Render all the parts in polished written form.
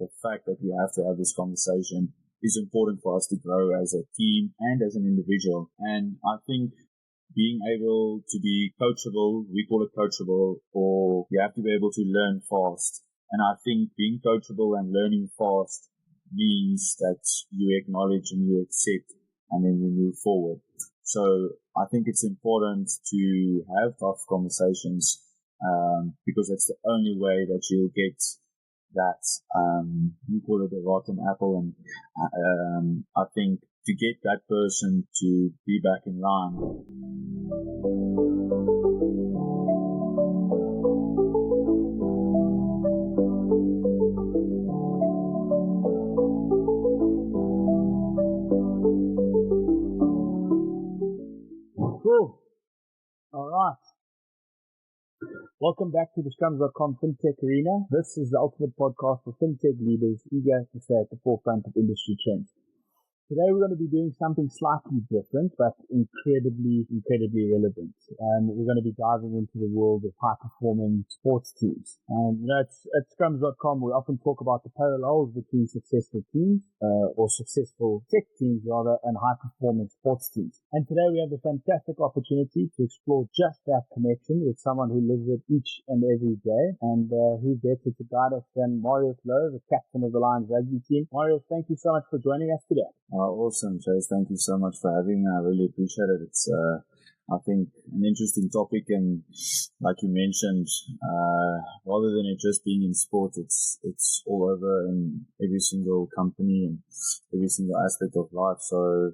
the fact that we have to have this conversation is important for us to grow as a team and as an individual. And I think being able to be coachable, we call it coachable, or you have to be able to learn fast. And I think being coachable and learning fast means that you acknowledge and you accept and then you move forward. So I think it's important to have tough conversations because it's the only way that you'll get that, you call it a rotten apple. And I think to get that person to be back in line. Cool. All right. Welcome back to the Scrums.com FinTech Arena. This is the ultimate podcast for FinTech leaders eager to stay at the forefront of industry trends. Today we're going to be doing something slightly different, but incredibly relevant. We're going to be diving into the world of high-performing sports teams. At Scrums.com, we often talk about the parallels between successful teams, or successful tech teams rather, and high-performing sports teams. And today we have the fantastic opportunity to explore just that connection with someone who lives it each and every day, and who better to guide us than Marius Louw, the captain of the Lions rugby team. Marius, thank you so much for joining us today. Awesome, Chase. Thank you so much for having me. I really appreciate it. It's, I think, an interesting topic, and like you mentioned, rather than it just being in sport, it's all over in every single company and every single aspect of life. So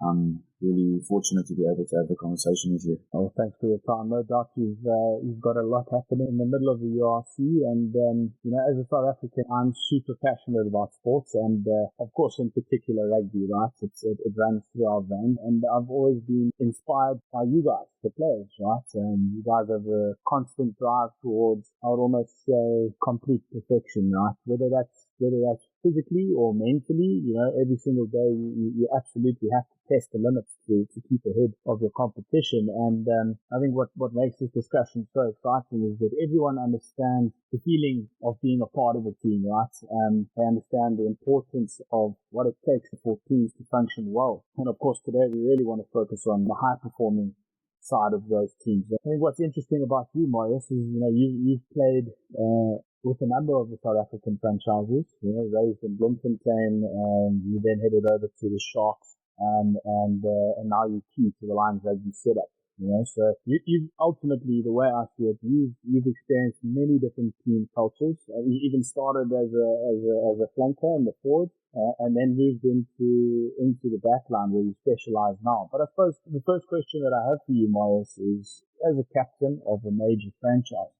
I'm really fortunate to be able to have the conversation with you. Oh, thanks for your time. No doubt you've got a lot happening in the middle of the URC, and as a South African, I'm super passionate about sports, and of course, in particular, rugby. Right, it runs through our veins, and I've always been inspired by you guys, the players. Right, you guys have a constant drive towards, I would almost say, complete perfection. Right, whether that's physically or mentally, every single day you absolutely have to test the limits to keep ahead of your competition. And I think what makes this discussion so exciting is that everyone understands the feeling of being a part of a team, right? They understand the importance of what it takes for teams to function well. And of course, today we really want to focus on the high-performing side of those teams. I think what's interesting about you, Marius, is you've played with a number of the South African franchises, raised in Bloemfontein, and you then headed over to the Sharks, and now you're key to the Lions rugby setup. So you've ultimately, the way I see it, you've experienced many different team cultures. You even started as a flanker in the forward, and then moved into the back line where you specialize now. But I suppose the first question that I have for you, Marius, is as a captain of a major franchise,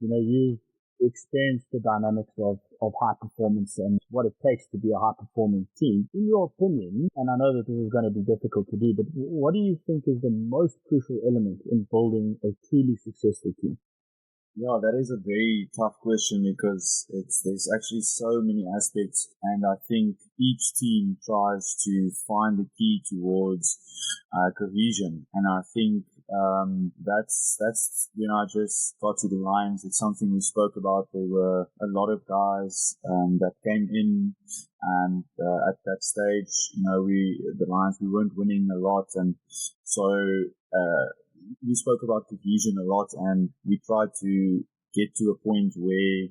you've experienced the dynamics of high performance and what it takes to be a high performing team. In your opinion, and I know that this is going to be difficult to do, but what do you think is the most crucial element in building a truly successful team? Yeah, that is a very tough question because there's actually so many aspects, and I think each team tries to find the key towards cohesion. And I think that's when I just got to the Lions. It's something we spoke about. There were a lot of guys that came in, and at that stage, the Lions, we weren't winning a lot, and so we spoke about cohesion a lot, and we tried to get to a point where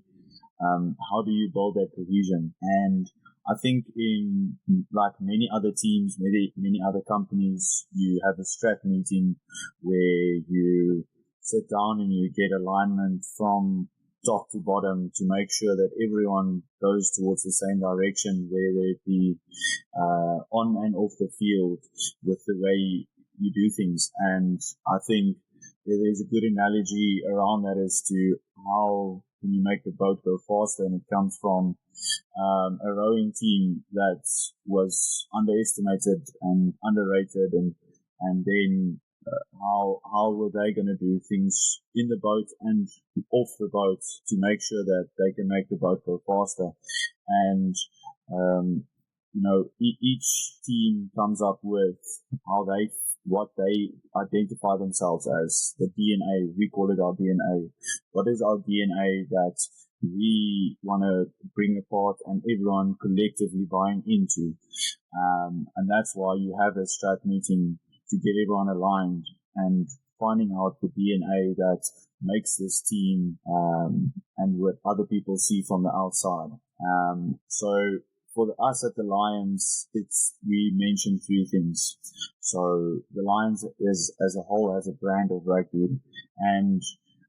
how do you build that cohesion? And I think in like many other teams, many other companies, you have a strat meeting where you sit down and you get alignment from top to bottom to make sure that everyone goes towards the same direction, whether it be on and off the field with the way you do things. And I think there's a good analogy around that as to how can you make the boat go faster, and it comes from a rowing team that was underestimated and underrated, and then how were they going to do things in the boat and off the boat to make sure that they can make the boat go faster. And each team comes up with what they identify themselves as, the DNA. We call it our DNA. What is our DNA that we want to bring apart and everyone collectively buying into. And that's why you have a strat meeting to get everyone aligned and finding out the DNA that makes this team and what other people see from the outside. So for us at the Lions, we mentioned three things. So the Lions as a whole has a brand of rugby, and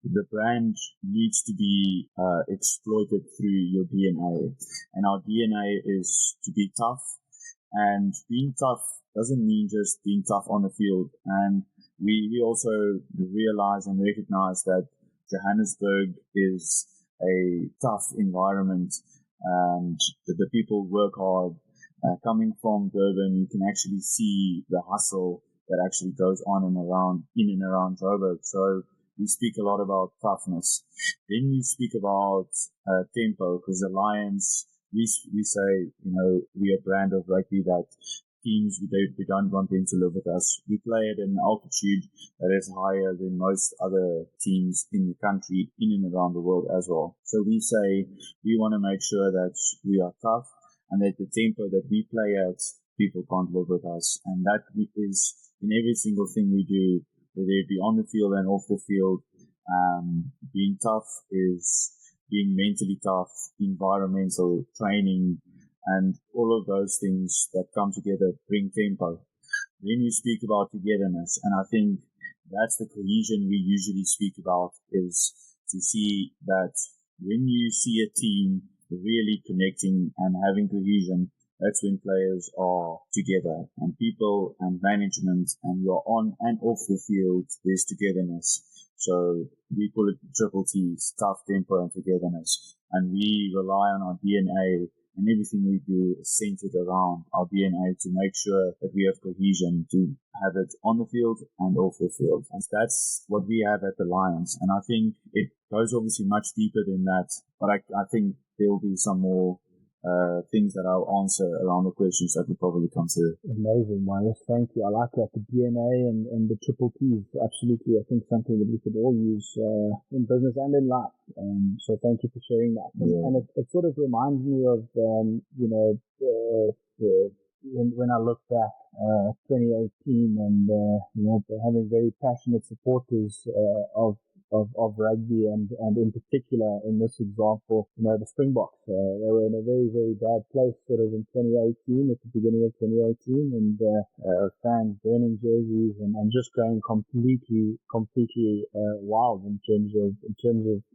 the brand needs to be exploited through your DNA. And our DNA is to be tough, and being tough doesn't mean just being tough on the field. And we also realize and recognize that Johannesburg is a tough environment, and the people work hard. Coming from Durban, you can actually see the hustle that actually goes on and around, in and around Joburg. So we speak a lot about toughness. Then we speak about tempo, because the Lions, we say, we are a brand of rugby that teams, we don't want them to live with us. We play at an altitude that is higher than most other teams in the country, in and around the world as well. So we say we want to make sure that we are tough and that the tempo that we play at, people can't live with us. And that is in every single thing we do, whether it be on the field and off the field. Being tough is being mentally tough, environmental training, and all of those things that come together bring tempo. Then we speak about togetherness, and I think that's the cohesion we usually speak about, is to see that when you see a team really connecting and having cohesion, that's when players are together, and people and management, and you're on and off the field, there's togetherness. So we call it triple T's, tough, tempo, and togetherness. And we rely on our DNA, and everything we do is centered around our DNA to make sure that we have cohesion, to have it on the field and off the field. And that's what we have at the Lions. And I think it goes obviously much deeper than that, but I think there will be some more things that I'll answer around the questions that will probably come through. Amazing, Marius. Thank you. I like that. The DNA and the triple T's. Absolutely. I think something that we could all use in business and in life. So thank you for sharing that. Yeah. And it sort of reminds me of, when I look back, 2018 and, having very passionate supporters of rugby and in particular in this example, the Springboks. They were in a very, very bad place sort of in 2018, at the beginning of 2018, and fans burning jerseys and just going completely wild in terms of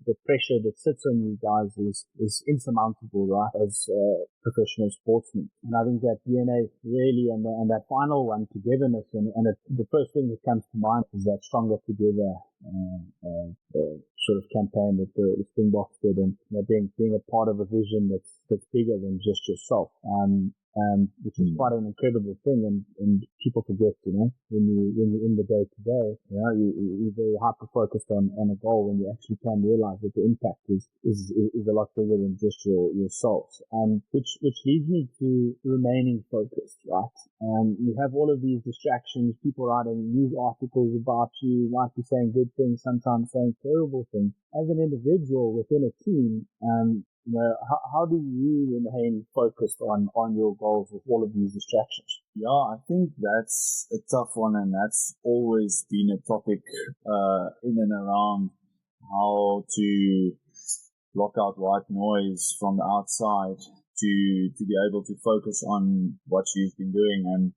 the pressure that sits on you guys is insurmountable, right, as professional sportsmen. And I think that DNA really, and that final one, togetherness, and the first thing that comes to mind is that Stronger Together sort of campaign that the Springboks did, and being a part of a vision that's bigger than just yourself, which is quite an incredible thing. And people forget, when you're in the day to day, you're very hyper focused on a goal, when you actually can realize that the impact is a lot bigger than just yourselves. Which leads me to remaining focused, right? You have all of these distractions, people writing news articles about you, might be saying good things, sometimes saying terrible things. As an individual within a team, how do you remain focused on your goals with all of these distractions? Yeah, I think that's a tough one, and that's always been a topic in and around how to block out white noise from the outside to be able to focus on what you've been doing. And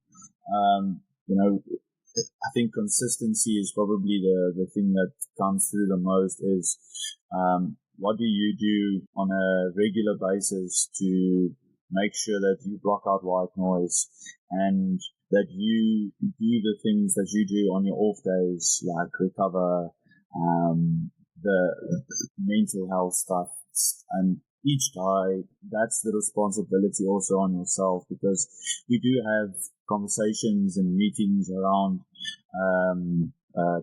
I think consistency is probably the thing that comes through the most. Is what do you do on a regular basis to make sure that you block out white noise, and that you do the things that you do on your off days, like recover, the mental health stuff. And each guy, that's the responsibility also on yourself, because we do have conversations and meetings around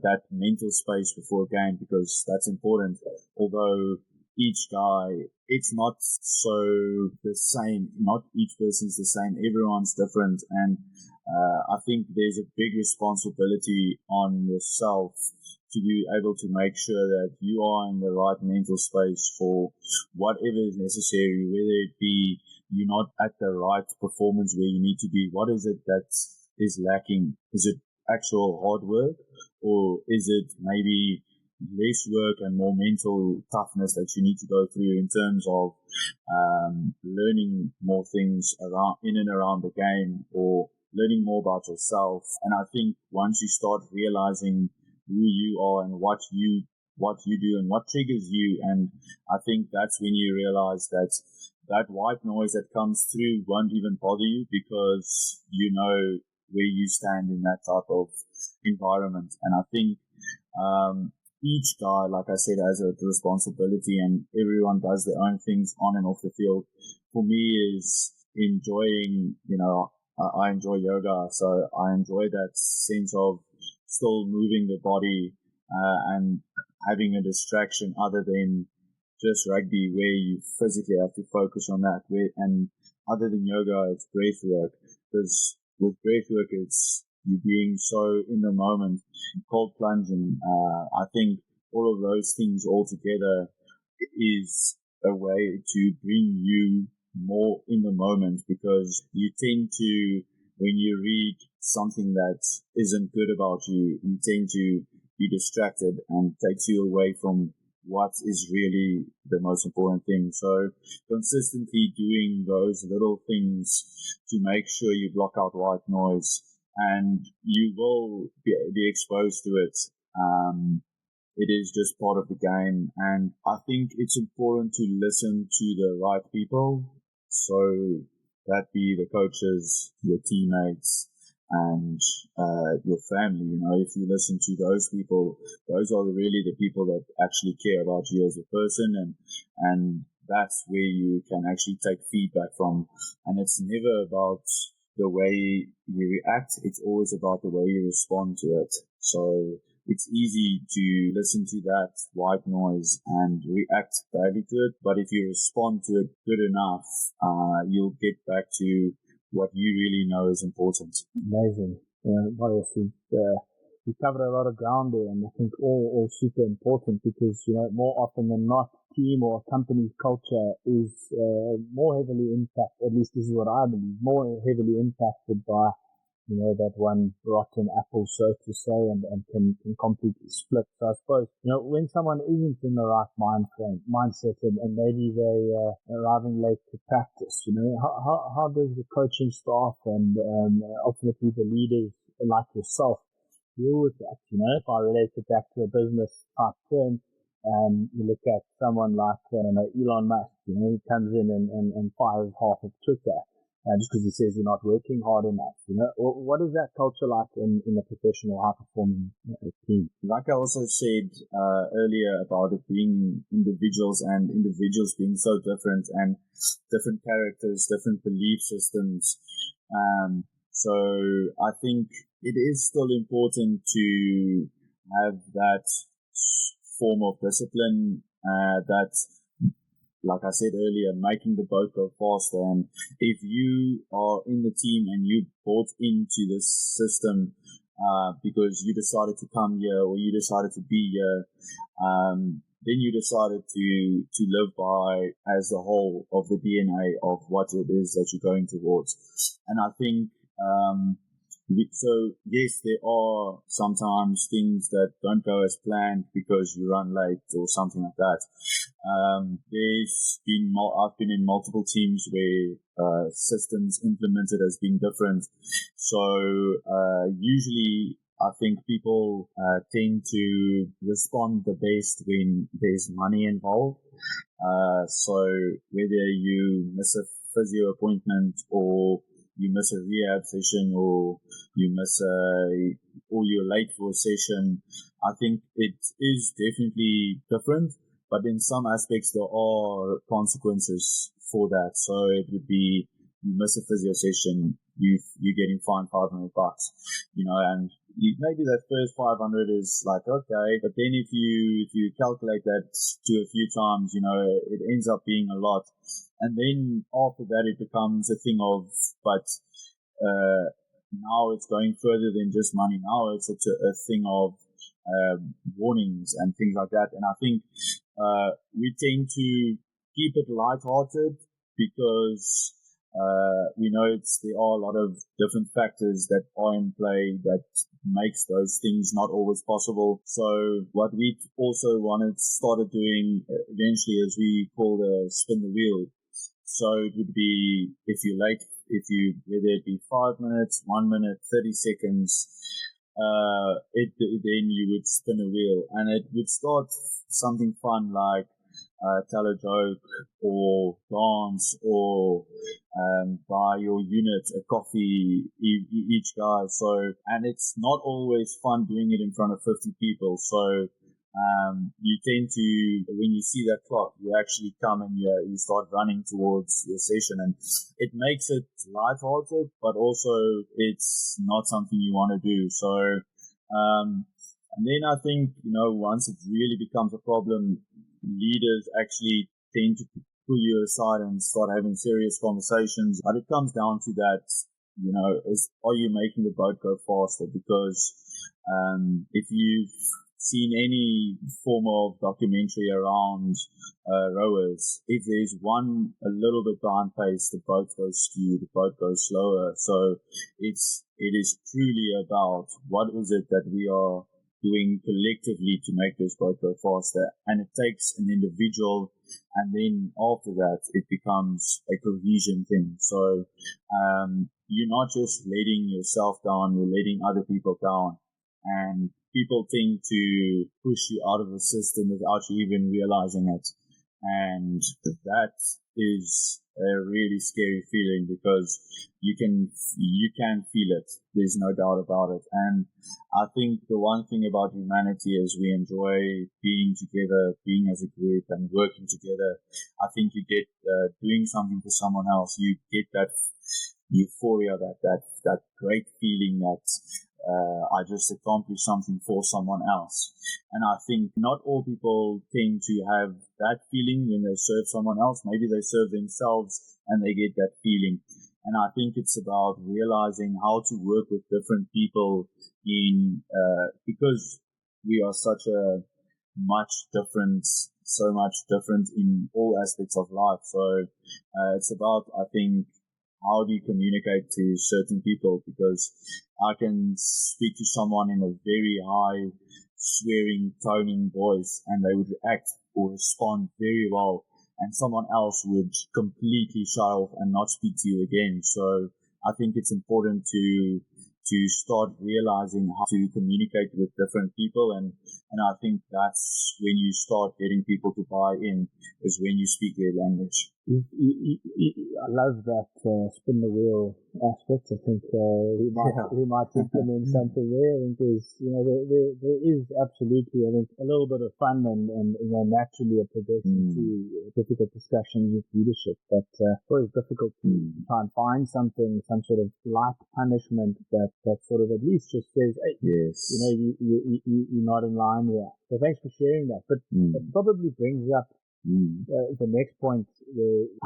that mental space before a game, because that's important. Although each guy, it's not so the same. Not each person's the same. Everyone's different. And I think there's a big responsibility on yourself to be able to make sure that you are in the right mental space for whatever is necessary, whether it be you're not at the right performance where you need to be. What is it that is lacking? Is it actual hard work, or is it maybe less work and more mental toughness that you need to go through in terms of learning more things around in and around the game, or learning more about yourself? And I think once you start realizing who you are and what you do and what triggers you, and I think that's when you realize that white noise that comes through won't even bother you, because you know where you stand in that type of environment. And I think each guy, like I said, has a responsibility, and everyone does their own things on and off the field. For me, is enjoying, I enjoy yoga, so I enjoy that sense of still moving the body and having a distraction other than just rugby, where you physically have to focus on that. And other than yoga, it's breathwork, because with breathwork, it's you being so in the moment, cold plunging. I think all of those things all together is a way to bring you more in the moment, because you tend to, when you read something that isn't good about you, you tend to be distracted and takes you away from what is really the most important thing. So consistently doing those little things to make sure you block out white noise, and you will be exposed to it. It is just part of the game, and I think it's important to listen to the right people. So that be the coaches, your teammates, and your family. If you listen to those people, those are really the people that actually care about you as a person, and that's where you can actually take feedback from. And it's never about the way you react, it's always about the way you respond to it. So it's easy to listen to that white noise and react badly to it, but if you respond to it good enough, you'll get back to what you really know is important. Amazing. Marius, you covered a lot of ground there, and I think all super important, because more often than not, team or company's culture is more heavily impacted, at least this is what I believe, more heavily impacted by that one rotten apple, so to say, and can completely split. So I suppose, when someone isn't in the right mindset, and maybe they arriving late to practice, how does the coaching staff and ultimately the leaders like yourself deal with that? If I relate it back to a business type term, you look at someone like, Elon Musk, he comes in and fires half of Twitter. Just because he says you're not working hard enough, what is that culture like in a professional, high-performing team? Like I also said earlier about it being individuals, and individuals being so different, and different characters, different belief systems. So I think it is still important to have that form of discipline that, like I said earlier, making the boat go faster. And if you are in the team and you bought into this system because you decided to come here, or you decided to be here, then you decided to live by as the whole of the DNA of what it is that you're going towards. And I think so yes, there are sometimes things that don't go as planned because you run late or something like that. I've been in multiple teams where systems implemented has been different. So usually I think people tend to respond the best when there's money involved. So whether you miss a physio appointment, or you miss a rehab session, or or you're late for a session, I think it is definitely different. But in some aspects, there are consequences for that. So it would be, you miss a physio session, you're getting fined $500, and maybe that first 500 is like, okay, but then if you calculate that to a few times, it ends up being a lot. And then after that, it becomes a thing of, but now it's going further than just money. Now it's a thing of warnings and things like that. And I think we tend to keep it lighthearted because we know there are a lot of different factors that are in play that makes those things not always possible. So what we also started doing eventually is we call the spin the wheel. So it would be if you're late, whether it be 5 minutes, 1 minute, 30 seconds, then you would spin a wheel, and it would start something fun like tell a joke or dance or buy your unit a coffee each guy. So, and it's not always fun doing it in front of 50 people. So you tend to, when you see that clock, you actually come and you start running towards your session, and it makes it lighthearted, but also it's not something you want to do. So, and then I think, once it really becomes a problem, leaders actually tend to pull you aside and start having serious conversations. But it comes down to that, are you making the boat go faster? Because if you've seen any form of documentary around rowers, if there's one a little bit behind pace, the boat goes skew, the boat goes slower. So it is truly about what is it that we are doing collectively to make this boat go faster. And it takes an individual, and then after that, it becomes a cohesion thing. So you're not just letting yourself down, you're letting other people down. And people tend to push you out of the system without you even realizing it. And that is a really scary feeling because you can feel it. There's no doubt about it. And I think the one thing about humanity is we enjoy being together, being as a group and working together. I think you get doing something for someone else. You get that euphoria, that great feeling that I just accomplished something for someone else. And I think not all people tend to have that feeling when they serve someone else. Maybe they serve themselves and they get that feeling. And I think it's about realizing how to work with different people because we are so much different in all aspects of life. So it's about, I think, how do you communicate to certain people? Because I can speak to someone in a very high, swearing, toning voice, and they would react or respond very well, and someone else would completely shut off and not speak to you again. So I think it's important to start realizing how to communicate with different people, and I think that's when you start getting people to buy in, is when you speak their language. I love that spin the wheel aspect. I think we might implement something there. I think there is absolutely, I think, a little bit of fun and naturally a progression to difficult discussions with leadership. But it's always difficult to try and find some sort of light punishment that sort of at least just says, hey, yes, you're not in line here. So thanks for sharing that. But it probably brings up the next point.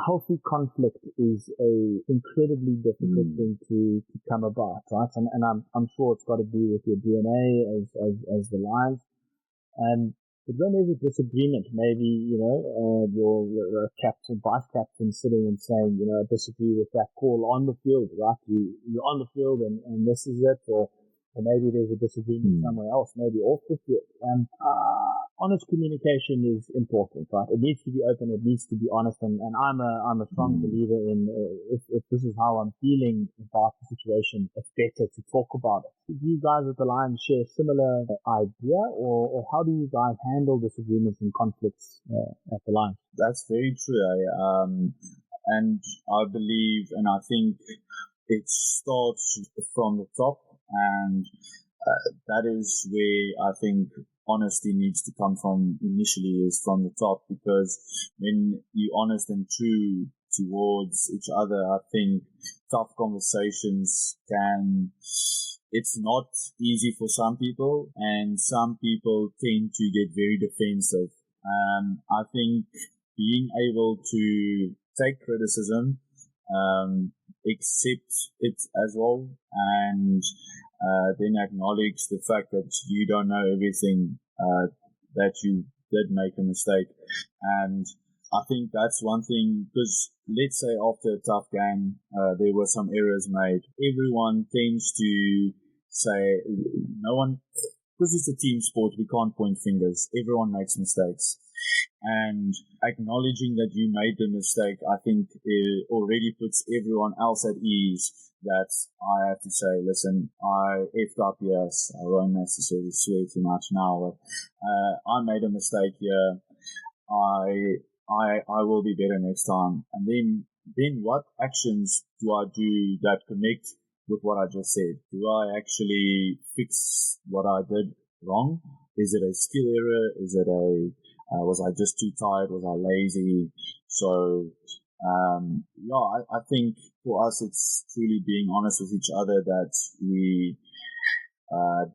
Healthy conflict is a incredibly difficult thing to come about, right? And I'm sure it's got to do with your DNA as the Lions. But when there's a disagreement, maybe your captain, vice captain, sitting and saying, I disagree with that call on the field, right? You're on the field and this is it, or maybe there's a disagreement somewhere else, maybe off the field. And honest communication is important, right? It needs to be open, it needs to be honest, and I'm a strong believer in if this is how I'm feeling about the situation, it's better to talk about it. Do you guys at the Lions share a similar idea, or how do you guys handle disagreements and conflicts at the Lions? That's very true. And I believe, and I think it starts from the top, and that is where I think honesty needs to come from initially, is from the top, because when you're honest and true towards each other, I think tough conversations it's not easy for some people, and some people tend to get very defensive. I think being able to take criticism, accept it as well, and then acknowledge the fact that you don't know everything, that you did make a mistake. And I think that's one thing, because let's say after a tough game, there were some errors made. Everyone tends to say, no one, because it's a team sport, we can't point fingers. Everyone makes mistakes. And acknowledging that you made the mistake, I think it already puts everyone else at ease, that I have to say, listen, I effed up, yes. I won't necessarily swear too much now, but I made a mistake here. I will be better next time. And then what actions do I do that connect with what I just said? Do I actually fix what I did wrong? Is it a skill error? Is it was I just too tired? Was I lazy? So, I think for us, it's truly being honest with each other that we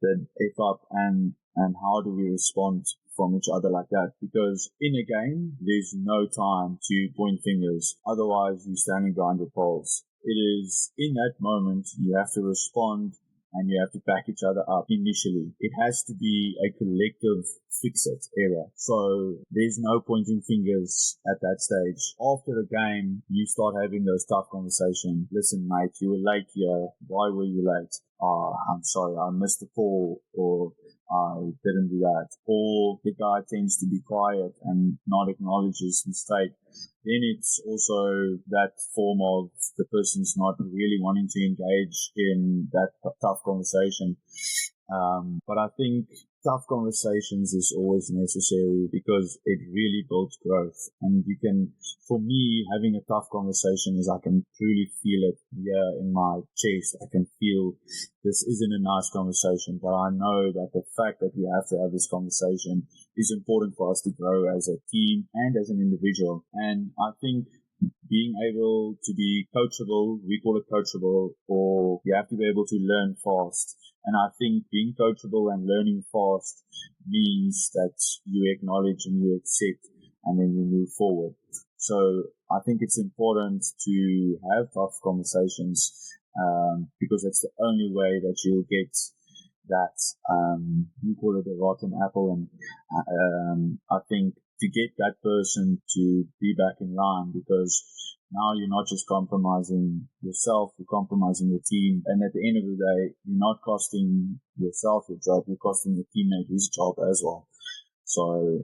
did F up, and how do we respond from each other like that? Because in a game, there's no time to point fingers. Otherwise, you're standing behind your poles. It is in that moment you have to respond, and you have to back each other up initially. It has to be a collective fix-it era. So there's no pointing fingers at that stage. After a game, you start having those tough conversations. Listen, mate, you were late here. Why were you late? I'm sorry, I missed the call, or I didn't do that. Or the guy tends to be quiet and not acknowledge his mistake. Then it's also that form of the person's not really wanting to engage in that tough conversation. But I think tough conversations is always necessary, because it really builds growth. And you can, for me, having a tough conversation is I can truly feel it here in my chest. I can feel this isn't a nice conversation, but I know that the fact that we have to have this conversation is important for us to grow as a team and as an individual. And I think being able to be coachable, we call it coachable, or you have to be able to learn fast. And I think being coachable and learning fast means that you acknowledge and you accept, and then you move forward. So I think it's important to have tough conversations, because it's the only way that you'll get that, you call it a rotten apple. And I think to get that person to be back in line, because now you're not just compromising yourself, you're compromising your team. And at the end of the day, you're not costing yourself your job, you're costing your teammate his job as well. So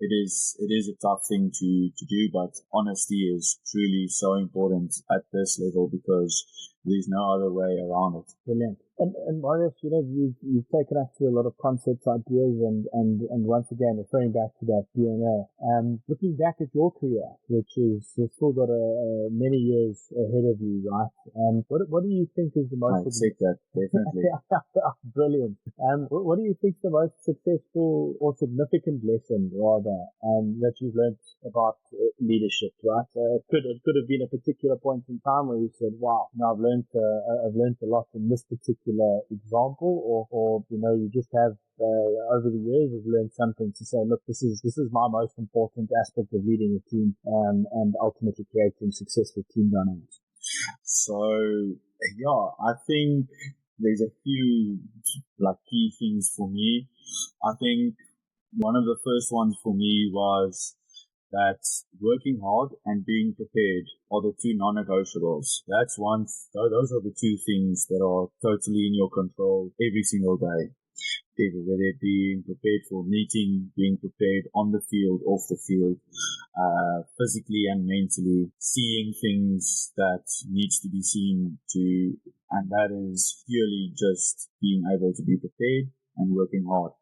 it is a tough thing to do, but honesty is truly so important at this level, because there's no other way around it. Brilliant. And Marius, you've taken us through a lot of concepts, ideas, and once again, referring back to that DNA. Looking back at your career, which is, you've still got many years ahead of you, right? What do you think is the most... I accept that, definitely. Brilliant. What do you think is the most successful or significant lesson, rather, that you've learned about leadership, right? It could have been a particular point in time where you said, wow, I've learned a lot from this particular example, or you just have over the years have learned something to say, look, this is my most important aspect of leading a team, and ultimately creating successful team dynamics. So I think there's a few key things for me. I think one of the first ones for me was that working hard and being prepared are the two non-negotiables. Those are the two things that are totally in your control every single day. Whether it being prepared for a meeting, being prepared on the field, off the field, physically and mentally, seeing things that needs to be seen to, and that is purely just being able to be prepared and working hard.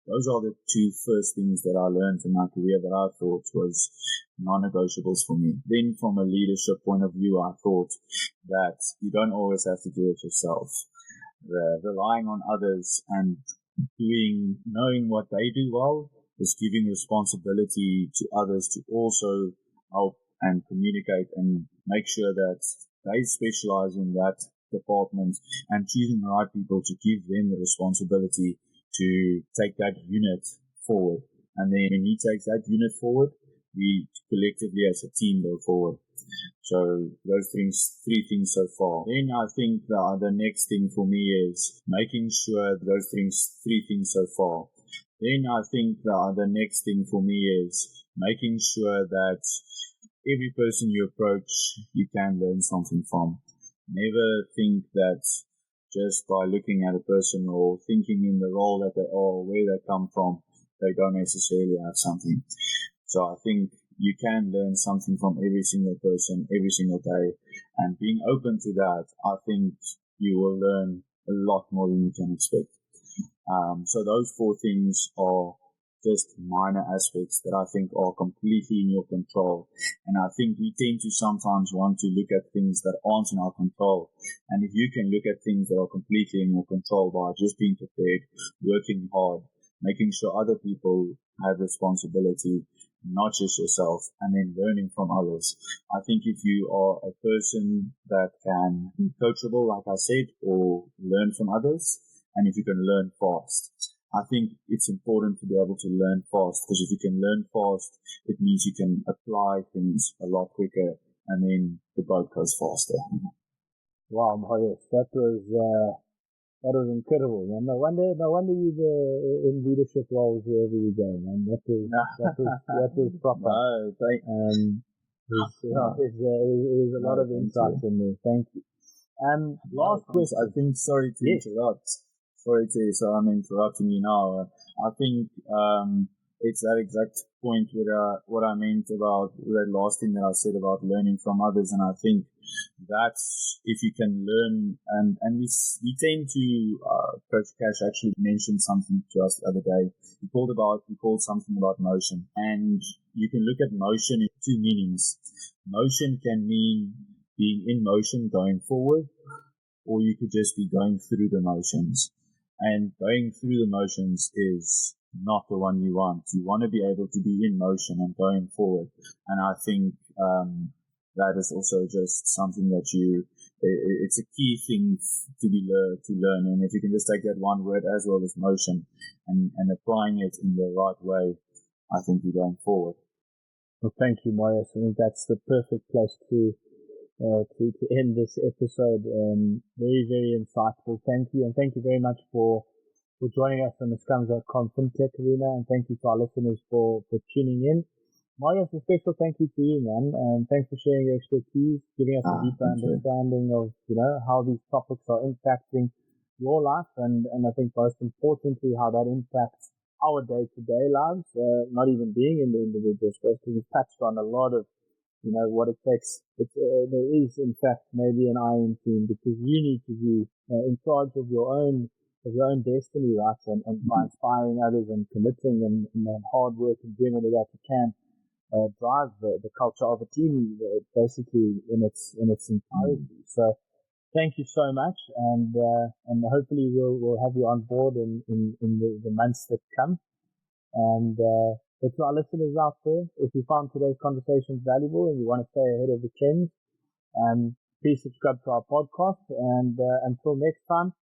Those are the two first things that I learned in my career that I thought was non-negotiables for me. Then from a leadership point of view, I thought that you don't always have to do it yourself. Relying on others and knowing what they do well is giving responsibility to others to also help and communicate and make sure that they specialize in that department, and choosing the right people to give them the responsibility to take that unit forward. And then when he takes that unit forward, we collectively as a team go forward. So those three things so far. Then I think the next thing for me is making sure three things so far. Then I think the next thing for me is making sure that every person you approach, you can learn something from. Never think that just by looking at a person or thinking in the role that they are, where they come from, they don't necessarily have something. So I think you can learn something from every single person, every single day. And being open to that, I think you will learn a lot more than you can expect. So those four things are just minor aspects that I think are completely in your control. And I think we tend to sometimes want to look at things that aren't in our control. And if you can look at things that are completely in your control by just being prepared, working hard, making sure other people have responsibility, not just yourself, and then learning from others. I think if you are a person that can be coachable, like I said, or learn from others, and if you can learn fast, I think it's important to be able to learn fast, because if you can learn fast, it means you can apply things a lot quicker, and then the boat goes faster. Wow, Marius, that was incredible, man. No wonder you're in leadership roles wherever you go, man. That was proper. No, there's a lot of insights in there. Thank you. Last question. I think, sorry to interrupt. So I'm interrupting you now. I think it's that exact point with what I meant about that last thing that I said about learning from others, and I think that's if you can learn, and we tend to Coach Cash actually mentioned something to us the other day. He called something about motion, and you can look at motion in two meanings. Motion can mean being in motion, going forward, or you could just be going through the motions. And going through the motions is not the one you want. You want to be able to be in motion and going forward. And I think that is also just something that it's a key thing to learn. And if you can just take that one word as well as motion and applying it in the right way, I think you're going forward. Well, thank you, Marius. I think that's the perfect place to end this episode. Very, very insightful. Thank you. And thank you very much for joining us on the Scrums.com FinTech arena. And thank you to our listeners for tuning in. Marius, a special thank you to you, man. And thanks for sharing your expertise, giving us a deeper understanding of, how these topics are impacting your life. And I think most importantly, how that impacts our day-to-day lives, not even being in the individual space, because we've touched on a lot of what it takes. There is, in fact, maybe an iron team, because you need to be in charge of your own destiny, right? And by inspiring others and committing and hard work and doing all of that, you can drive the culture of a team basically in its entirety. So thank you so much, and hopefully we'll have you on board in the months that come. And but to our listeners out there, if you found today's conversation valuable and you want to stay ahead of the trends, please subscribe to our podcast. And until next time,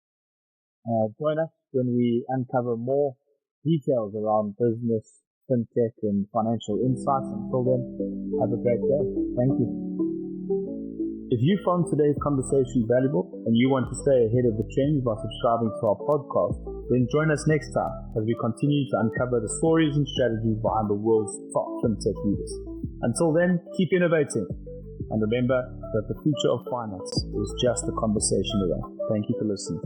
join us when we uncover more details around business, FinTech, and financial insights. Until then, have a great day. Thank you. If you found today's conversation valuable and you want to stay ahead of the trends by subscribing to our podcast, then join us next time as we continue to uncover the stories and strategies behind the world's top FinTech leaders. Until then, keep innovating. And remember that the future of finance is just a conversation away. Thank you for listening.